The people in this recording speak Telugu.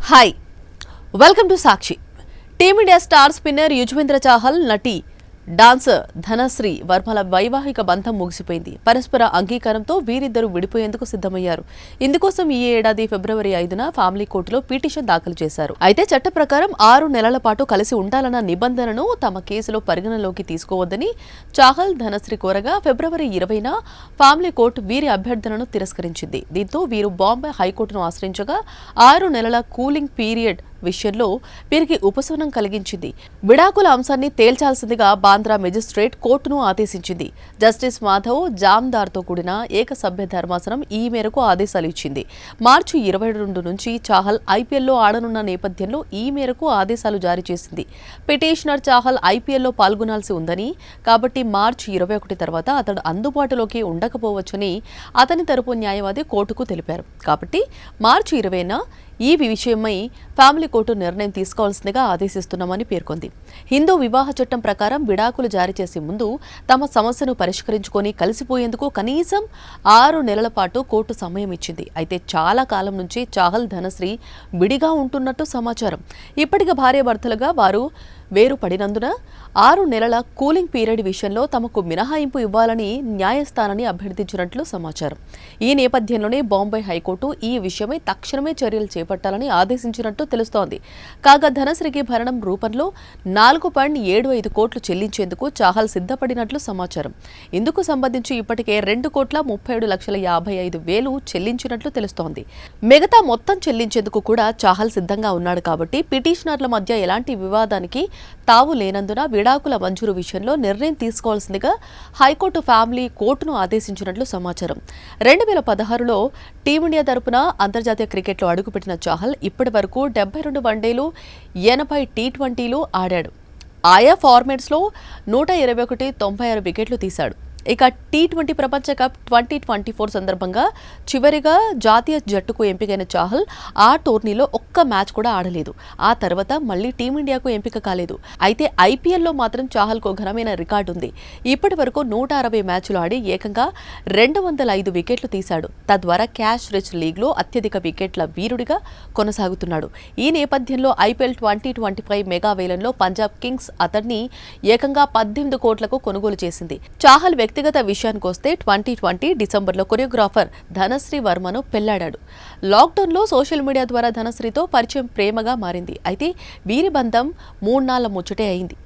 Hi welcome to Sakshi. Team India star spinner Yuzvendra Chahal, నటి డాన్సర్ ధనశ్రీ వర్మల వైవాహిక బంధం ముగిసిపోయింది. పరస్పర అంగీకారంతో వీరిద్దరూ విడిపోయేందుకు సిద్ధమయ్యారు. ఇందుకోసం ఈ ఏడాది ఫిబ్రవరి 5న ఫ్యామిలీ కోర్టులో పిటిషన్ దాఖలు చేశారు. అయితే చట్ట ప్రకారం 6 నెలల పాటు కలిసి ఉండాలన్న నిబంధనను తమ కేసులో పరిగణలోకి తీసుకోవద్దని చాహల్, ధనశ్రీ కోరగా ఫిబ్రవరి 20న ఫ్యామిలీ కోర్టు వీరి అభ్యర్థనను తిరస్కరించింది. దీంతో వీరు బాంబే హైకోర్టును ఆశ్రయించగా 6 నెలల కూలింగ్ పీరియడ్ విషయంలో వీరికి ఉపశమనం కలిగించింది. విడాకుల అంశాన్ని తేల్చాల్సిందిగా బాంద్రా మెజిస్ట్రేట్ కోర్టును ఆదేశించింది. జస్టిస్ మాధవ్ జామ్దార్తో కూడిన ఏకసభ్య ధర్మాసనం ఈ మేరకు ఆదేశాలు ఇచ్చింది. మార్చి 22 నుంచి చాహల్ ఐపీఎల్లో ఆడనున్న నేపథ్యంలో ఈ మేరకు ఆదేశాలు జారీ చేసింది. పిటిషనర్ చాహల్ ఐపీఎల్లో పాల్గొనాల్సి ఉందని, కాబట్టి మార్చి 21 తర్వాత అతడు అందుబాటులోకి ఉండకపోవచ్చని అతని తరపు న్యాయవాది కోర్టుకు తెలిపారు. కాబట్టి మార్చి 20న ఈ విషయమై ఫ్యామిలీ కోర్టు నిర్ణయం తీసుకోవాల్సిందిగా ఆదేశిస్తున్నామని పేర్కొంది. హిందూ వివాహ చట్టం ప్రకారం విడాకులు జారీ చేసే ముందు తమ సమస్యను పరిష్కరించుకొని కలిసిపోయేందుకు కనీసం 6 నెలల పాటు కోర్టు సమయం ఇచ్చింది. అయితే చాలా కాలం నుంచి చాహల్, ధనశ్రీ విడిగా ఉంటున్నట్టు సమాచారం. ఇప్పటికే భార్యాభర్తలుగా వారు వేరు పడినందున 6 నెలల కూలింగ్ పీరియడ్ విషయంలో తమకు మినహాయింపు ఇవ్వాలని న్యాయస్థానాన్ని అభ్యర్థించినట్లు సమాచారం. ఈ నేపథ్యంలోనే బాంబే హైకోర్టు ఈ విషయమై తక్షణమే చర్యలు చేపట్టాలని ఆదేశించినట్టు తెలుస్తోంది. కాగా ధనశ్రీకి భరణం రూపంలో 4.75 కోట్లు చెల్లించేందుకు చాహల్ సిద్ధపడినట్లు సమాచారం. ఇందుకు సంబంధించి ఇప్పటికే 2,37,55,000 చెల్లించినట్లు తెలుస్తోంది. మిగతా మొత్తం చెల్లించేందుకు కూడా చాహల్ సిద్ధంగా ఉన్నాడు. కాబట్టి పిటిషనర్ల మధ్య ఎలాంటి వివాదానికి తావు లేనందున విడాకుల మంజూరు విషయంలో నిర్ణయం తీసుకోవాల్సిందిగా హైకోర్టు ఫ్యామిలీ కోర్టును ఆదేశించినట్లు సమాచారం. 2016లో టీమిండియా తరపున అంతర్జాతీయ క్రికెట్లో అడుగుపెట్టిన చాహల్ ఇప్పటి వరకు 72 వన్డేలు, 80 టీ20లు ఆడాడు. ఆయా ఫార్మాట్స్లో 121, 96 వికెట్లు తీశాడు. ఇక టీ20 ప్రపంచ కప్ 2024 సందర్భంగా చివరిగా జాతీయ జట్టుకు ఎంపికైన చాహల్ ఆ టోర్నీలో ఒక్క మ్యాచ్ కూడా ఆడలేదు. ఆ తర్వాత మళ్లీ టీమిండియాకు ఎంపిక కాలేదు. అయితే ఐపీఎల్లో మాత్రం చాహల్కు ఘనమైన రికార్డు ఉంది. ఇప్పటి వరకు 160 మ్యాచ్లు ఆడి ఏకంగా 205 వికెట్లు తీశాడు. తద్వారా క్యాష్ రిచ్ లీగ్లో అత్యధిక వికెట్ల వీరుడిగా కొనసాగుతున్నాడు. ఈ నేపథ్యంలో ఐపీఎల్ 2025 మెగా వేలంలో పంజాబ్ కింగ్స్ అతన్ని ఏకంగా 18 కోట్లకు కొనుగోలు చేసింది. చాహల్ వ్యక్తిగత విషయానికొస్తే 2020 డిసెంబర్లో కొరియోగ్రాఫర్ ధనశ్రీ వర్మను పెళ్లాడాడు. లాక్డౌన్లో సోషల్ మీడియా ద్వారా ధనశ్రీతో పరిచయం ప్రేమగా మారింది. అయితే వీరి బంధం 3 నాళ్ల ముచ్చటే అయింది.